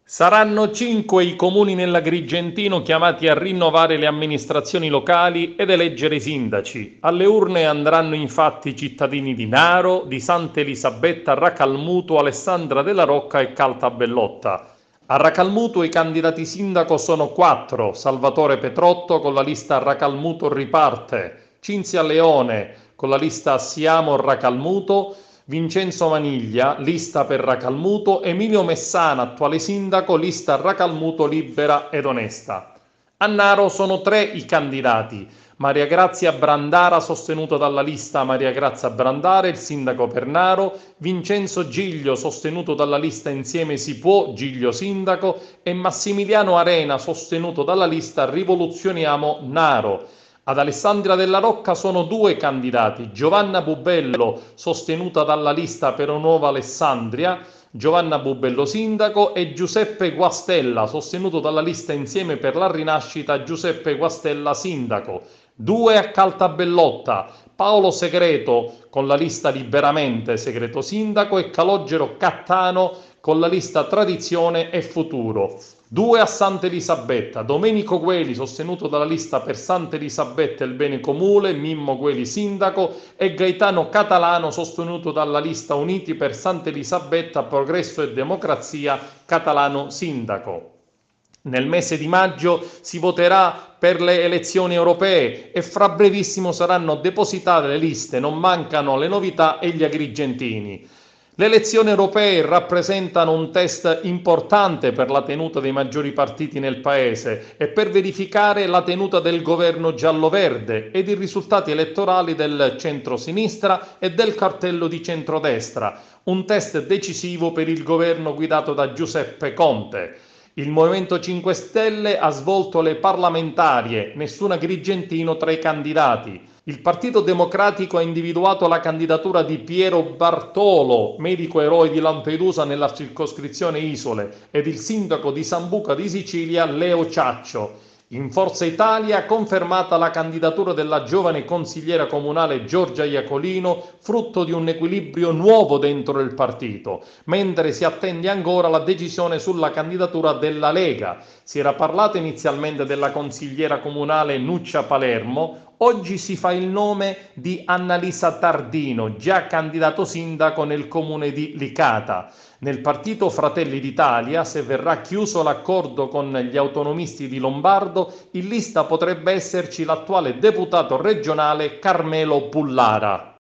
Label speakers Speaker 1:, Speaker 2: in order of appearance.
Speaker 1: Saranno 5 i comuni nell'Agrigentino chiamati a rinnovare le amministrazioni locali ed eleggere i sindaci. Alle urne andranno infatti i cittadini di Naro, di Sant'Elisabetta, Racalmuto, Alessandra della Rocca e Caltabellotta. A Racalmuto i candidati sindaco sono 4: Salvatore Petrotto con la lista Racalmuto riparte, Cinzia Leone con la lista Siamo Racalmuto, Vincenzo Maniglia, lista per Racalmuto, Emilio Messana, attuale sindaco, lista Racalmuto libera ed onesta. A Naro sono 3 i candidati: Maria Grazia Brandara, sostenuto dalla lista Maria Grazia Brandara, il sindaco per Naro, Vincenzo Giglio, sostenuto dalla lista Insieme si può, Giglio sindaco, e Massimiliano Arena, sostenuto dalla lista Rivoluzioniamo Naro. Ad Alessandria della Rocca sono 2 candidati: Giovanna Bubello, sostenuta dalla lista Per Nuova Alessandria, Giovanna Bubello sindaco, e Giuseppe Guastella, sostenuto dalla lista Insieme per la Rinascita, Giuseppe Guastella sindaco. 2 a Caltabellotta: Paolo Segreto con la lista Liberamente Segreto sindaco e Calogero Cattano con la lista Tradizione e Futuro. 2 a Sant'Elisabetta: Domenico Gueli, sostenuto dalla lista Per Sant'Elisabetta e il Bene Comune, Mimmo Gueli sindaco, e Gaetano Catalano, sostenuto dalla lista Uniti per Sant'Elisabetta, Progresso e Democrazia, Catalano sindaco. Nel mese di maggio si voterà per le elezioni europee e fra brevissimo saranno depositate le liste, non mancano le novità e gli agrigentini. Le elezioni europee rappresentano un test importante per la tenuta dei maggiori partiti nel Paese e per verificare la tenuta del governo giallo-verde ed i risultati elettorali del centro-sinistra e del cartello di centrodestra, un test decisivo per il governo guidato da Giuseppe Conte. Il Movimento 5 Stelle ha svolto le parlamentarie, nessun agrigentino tra i candidati. Il Partito Democratico ha individuato la candidatura di Piero Bartolo, medico eroe di Lampedusa nella circoscrizione Isole, ed il sindaco di Sambuca di Sicilia, Leo Ciaccio. In Forza Italia ha confermata la candidatura della giovane consigliera comunale Giorgia Iacolino, frutto di un equilibrio nuovo dentro il partito, mentre si attende ancora la decisione sulla candidatura della Lega. Si era parlato inizialmente della consigliera comunale Nuccia Palermo. Oggi si fa il nome di Annalisa Tardino, già candidato sindaco nel comune di Licata. Nel partito Fratelli d'Italia, se verrà chiuso l'accordo con gli autonomisti di Lombardo, in lista potrebbe esserci l'attuale deputato regionale Carmelo Pullara.